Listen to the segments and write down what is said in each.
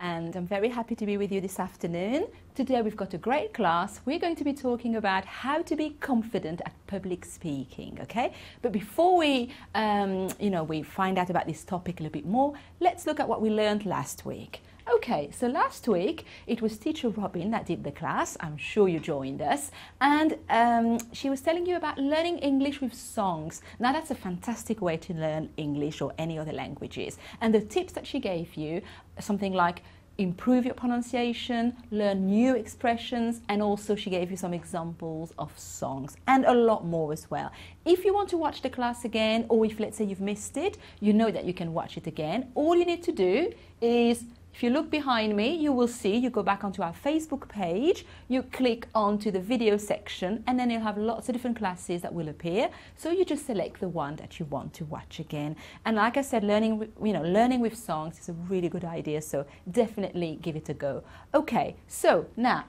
and I'm very happy to be with you this afternoon. Today we've got a great class. We're going to be talking about how to be confident at public speaking, okay? But before we, we find out about this topic a little bit more, let's look at what we learned last week. Okay, so last week it was teacher Robin that did the class. I'm sure you joined us, and she was telling you about learning English with songs. Now that's a fantastic way to learn English or any other languages. And the tips that she gave you, something like improve your pronunciation, learn new expressions, and also she gave you some examples of songs and a lot more as well. If you want to watch the class again, or if let's say you've missed it, you know that you can watch it again. All you need to do is, if you look behind me, you will see, you go back onto our Facebook page, you click onto the video section, and then you'll have lots of different classes that will appear. So you just select the one that you want to watch again. And like I said, learning with songs is a really good idea, so definitely give it a go. Okay, so now,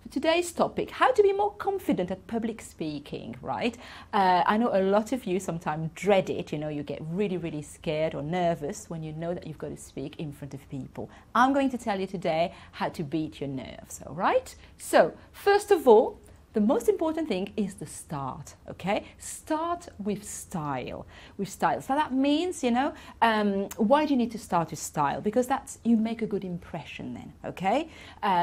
for today's topic, how to be more confident at public speaking, right? I know a lot of you sometimes dread it, you get really scared or nervous when you know that you've got to speak in front of people. I'm going to tell you today how to beat your nerves, all right? So, first of all, the most important thing is the start, okay? Start with style, So that means, why do you need to start with style? Because you make a good impression then, okay?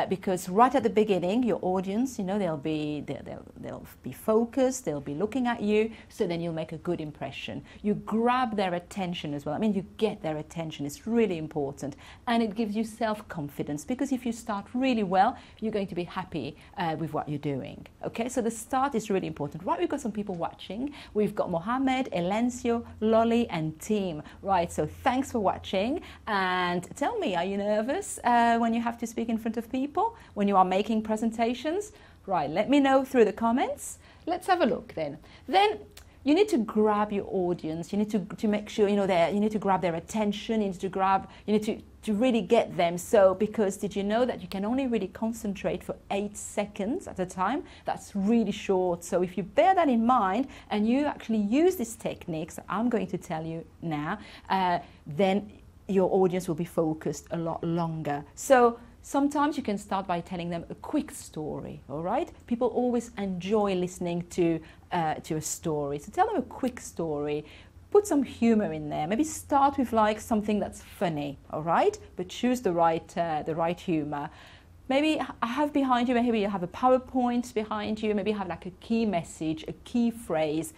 Because right at the beginning, your audience, they'll be focused, they'll be looking at you, so then you'll make a good impression. You grab their attention as well. You get their attention. It's really important, and it gives you self-confidence, because if you start really well, you're going to be happy with what you're doing. Okay, so the start is really important. Right, we've got some people watching. We've got Mohammed, Elencio, Lolly, and Team. Right, so thanks for watching. And tell me, are you nervous when you have to speak in front of people? When you are making presentations? Right, let me know through the comments. Let's have a look then. Then you need to grab your audience. You need to make sure, you need to grab their attention. You need to really get them. So, because did you know that you can only really concentrate for 8 seconds at a time? That's really short. So if you bear that in mind and you actually use these techniques that I'm going to tell you now, then your audience will be focused a lot longer. So sometimes you can start by telling them a quick story, all right? People always enjoy listening to a story. So tell them a quick story. Put some humor in there. Maybe start with like something that's funny, all right? But choose the right humor. Maybe I have behind you, maybe you have a PowerPoint behind you, maybe you have like a key message, a key phrase,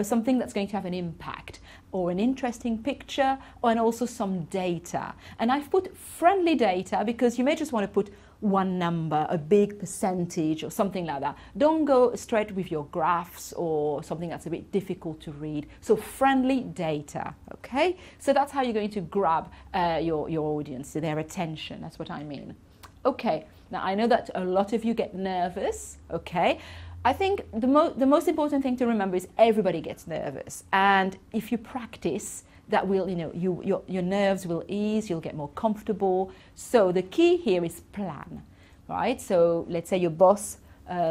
something that's going to have an impact, or an interesting picture, and also some data. And I've put friendly data because you may just want to put one number, a big percentage or something like that. Don't go straight with your graphs or something that's a bit difficult to read. So friendly data, okay? So that's how you're going to grab your audience, their attention. That's what I mean. Okay, now I know that a lot of you get nervous, okay? I think the most important thing to remember is everybody gets nervous. And if you practice, that will, your nerves will ease, you'll get more comfortable. So the key here is plan, right? So let's say your boss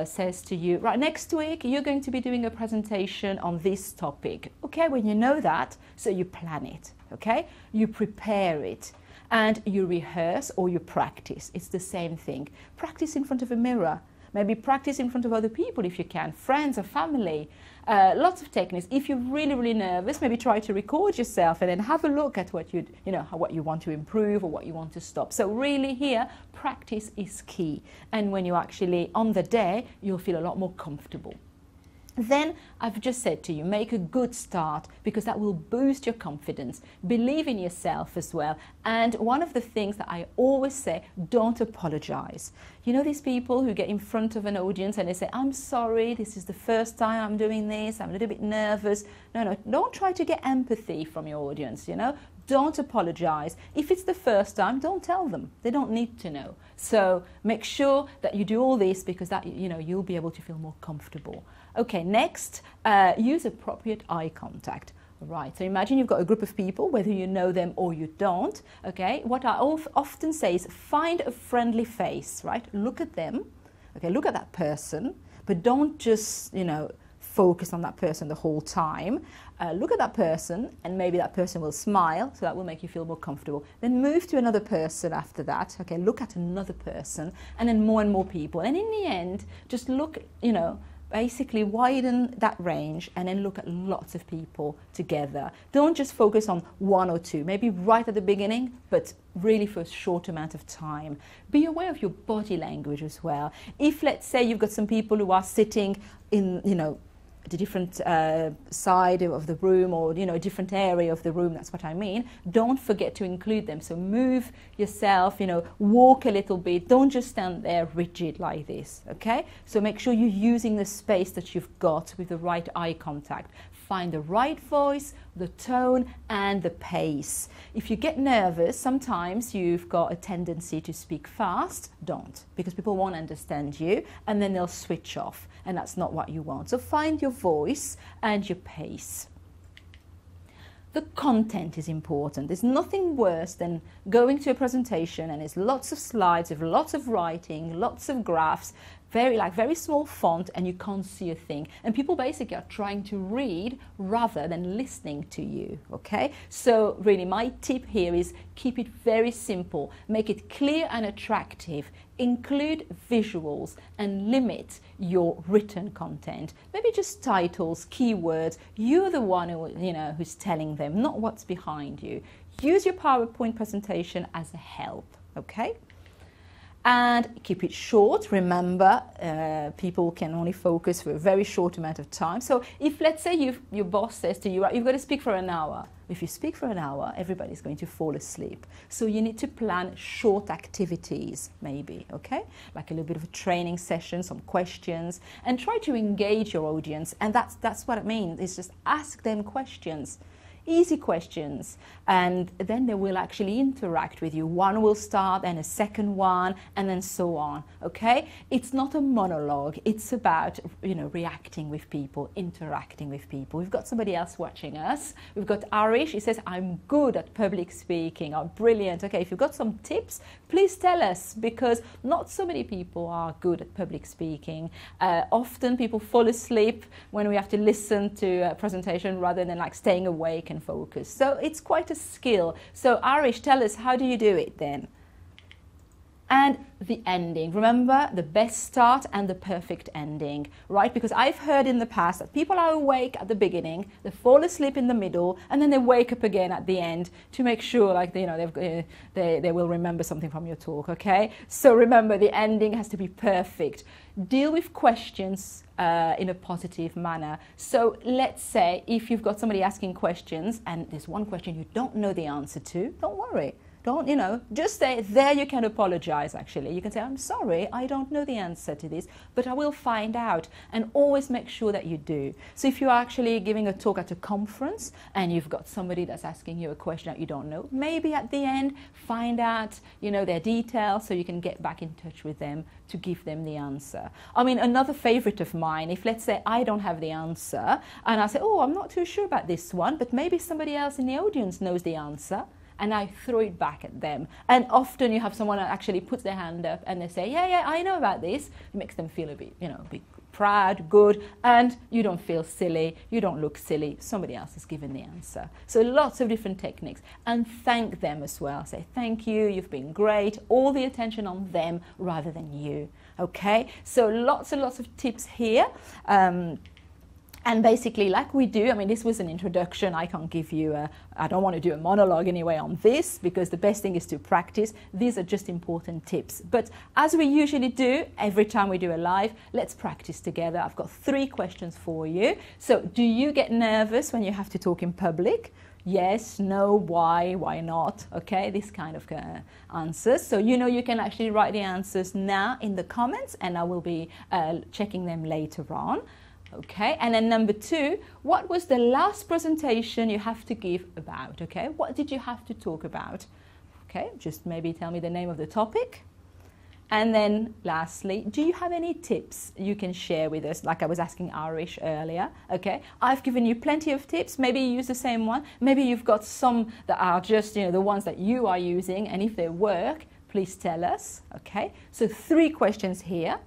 says to you, right, next week you're going to be doing a presentation on this topic. Okay, when you know that, so you plan it, okay? You prepare it. And you rehearse or you practice. It's the same thing. Practice in front of a mirror. Maybe practice in front of other people if you can, friends or family. Lots of techniques. If you're really nervous, maybe try to record yourself and then have a look at what you want to improve or what you want to stop. So really here, practice is key. And when you're actually on the day, you'll feel a lot more comfortable. Then I've just said to you, make a good start, because that will boost your confidence. Believe in yourself as well. And one of the things that I always say, don't apologize. These people who get in front of an audience and they say, I'm sorry, this is the first time I'm doing this, I'm a little bit nervous. No, don't try to get empathy from your audience, Don't apologize. If it's the first time, don't tell them. They don't need to know. So make sure that you do all this, because that, you'll be able to feel more comfortable. Okay, next, use appropriate eye contact. Right, so imagine you've got a group of people, whether you know them or you don't, okay? What I often say is find a friendly face, right? Look at them, okay? Look at that person, but don't just, focus on that person the whole time. Look at that person, and maybe that person will smile, so that will make you feel more comfortable. Then move to another person after that. Okay, look at another person, and then more and more people. And in the end, just look, basically widen that range and then look at lots of people together. Don't just focus on one or two, maybe right at the beginning, but really for a short amount of time. Be aware of your body language as well. If, let's say, you've got some people who are sitting in, the different side of the room, or a different area of the room, that's what I mean, don't forget to include them. So move yourself, walk a little bit, don't just stand there rigid like this, okay? So make sure you're using the space that you've got with the right eye contact. Find the right voice, the tone and the pace. If you get nervous, sometimes you've got a tendency to speak fast. Don't, because people won't understand you and then they'll switch off, and that's not what you want. So find your voice and your pace. The content is important. There's nothing worse than going to a presentation and there's lots of slides with lots of writing, lots of graphs, very small font, and you can't see a thing. And people basically are trying to read rather than listening to you, okay? So really my tip here is keep it very simple. Make it clear and attractive. Include visuals and limit your written content. Maybe just titles, keywords. You're the one who's telling them, not what's behind you. Use your PowerPoint presentation as a help, okay? And keep it short. Remember, people can only focus for a very short amount of time. So if, let's say, your boss says to you, you've got to speak for an hour. If you speak for an hour, everybody's going to fall asleep. So you need to plan short activities, maybe, okay? Like a little bit of a training session, some questions, and try to engage your audience. And that's what it means. It's just ask them questions. Easy questions, and then they will actually interact with you. One will start, and a second one, and then so on, okay? It's not a monologue. It's about, reacting with people, interacting with people. We've got somebody else watching us. We've got Arish. He says, I'm good at public speaking. Oh, brilliant. Okay, if you've got some tips, please tell us, because not so many people are good at public speaking. Often people fall asleep when we have to listen to a presentation rather than staying awake and focus. So it's quite a skill. So Arish, tell us, how do you do it then? And the ending. Remember, the best start and the perfect ending, right? Because I've heard in the past that people are awake at the beginning, they fall asleep in the middle, and then they wake up again at the end to make sure, they will remember something from your talk, okay? So remember, the ending has to be perfect. Deal with questions in a positive manner. So let's say if you've got somebody asking questions and there's one question you don't know the answer to, don't worry. Don't, just say, there you can apologize, actually. You can say, I'm sorry, I don't know the answer to this, but I will find out. And always make sure that you do. So if you're actually giving a talk at a conference and you've got somebody that's asking you a question that you don't know, maybe at the end, find out, their details so you can get back in touch with them to give them the answer. I mean, another favorite of mine, if let's say I don't have the answer and I say, oh, I'm not too sure about this one, but maybe somebody else in the audience knows the answer. And I throw it back at them. And often you have someone that actually puts their hand up and they say, yeah, I know about this. It makes them feel a bit, a bit proud, good, and you don't feel silly, you don't look silly. Somebody else has given the answer. So lots of different techniques. And thank them as well. Say, thank you, you've been great. All the attention on them rather than you. Okay? So lots and lots of tips here. And basically, like we do, I mean, this was an introduction. I can't give you I don't want to do a monologue anyway on this, because the best thing is to practice. These are just important tips. But as we usually do, every time we do a live, let's practice together. I've got 3 questions for you. So do you get nervous when you have to talk in public? Yes, no, why not? Okay, this kind of answers. So you can actually write the answers now in the comments, and I will be checking them later on. Okay, and then number 2, what was the last presentation you have to give about? Okay, what did you have to talk about? Okay, just maybe tell me the name of the topic. And then lastly, do you have any tips you can share with us, like I was asking Arish earlier? Okay, I've given you plenty of tips. Maybe you use the same one. Maybe you've got some that are just, the ones that you are using, and if they work, please tell us. Okay, so 3 questions here.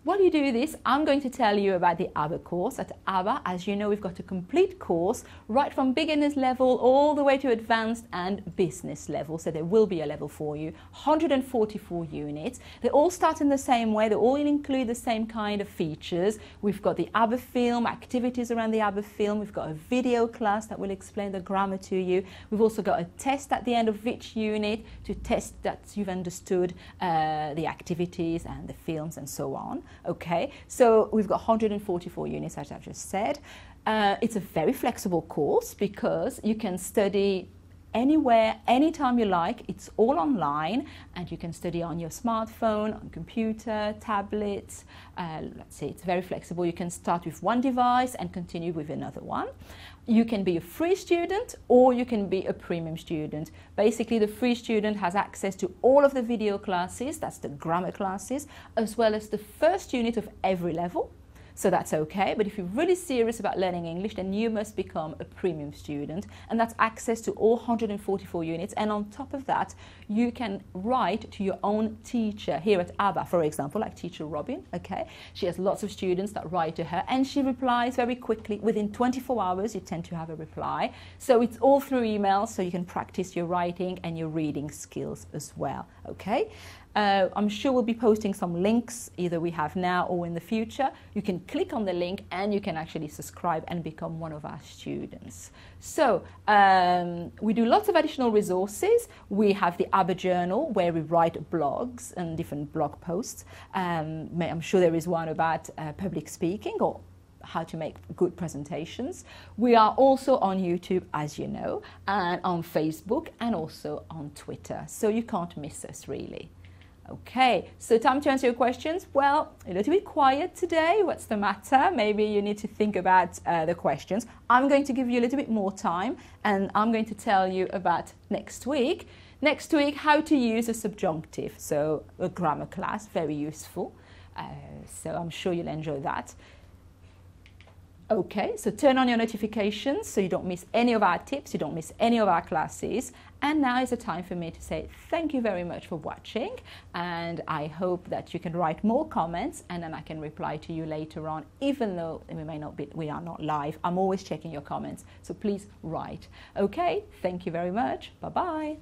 while you do this, I'm going to tell you about the ABBA course. At ABBA, as you know, we've got a complete course right from beginner's level all the way to advanced and business level. So there will be a level for you, 144 units. They all start in the same way. They all include the same kind of features. We've got the ABBA film, activities around the ABBA film. We've got a video class that will explain the grammar to you. We've also got a test at the end of each unit to test that you've understood the activities and the films and so on. Okay, so we've got 144 units, as I've just said. It's a very flexible course because you can study anywhere, anytime you like. It's all online, and you can study on your smartphone, on computer, tablets. Let's say it's very flexible. You can start with one device and continue with another one. You can be a free student or you can be a premium student. Basically, the free student has access to all of the video classes, that's the grammar classes, as well as the first unit of every level. So that's okay, but if you're really serious about learning English, then you must become a premium student, and that's access to all 144 units. And on top of that, you can write to your own teacher. Here at ABBA, for example, like teacher Robin, okay? She has lots of students that write to her, and she replies very quickly. Within 24 hours, you tend to have a reply. So it's all through email, so you can practice your writing and your reading skills as well, okay? I'm sure we'll be posting some links, either we have now or in the future. You can click on the link and you can actually subscribe and become one of our students. So we do lots of additional resources. We have the ABBA Journal, where we write blogs and different blog posts. I'm sure there is one about public speaking or how to make good presentations. We are also on YouTube, as you know, and on Facebook and also on Twitter. So you can't miss us, really. Okay, so time to answer your questions. Well, a little bit quiet today. What's the matter? Maybe you need to think about the questions. I'm going to give you a little bit more time, and I'm going to tell you about next week. Next week, how to use a subjunctive. So a grammar class, very useful. So I'm sure you'll enjoy that. Okay, so turn on your notifications so you don't miss any of our tips, you don't miss any of our classes. And now is the time for me to say thank you very much for watching, and I hope that you can write more comments and then I can reply to you later on, even though we are not live. I'm always checking your comments, so please write. Okay, thank you very much. Bye-bye.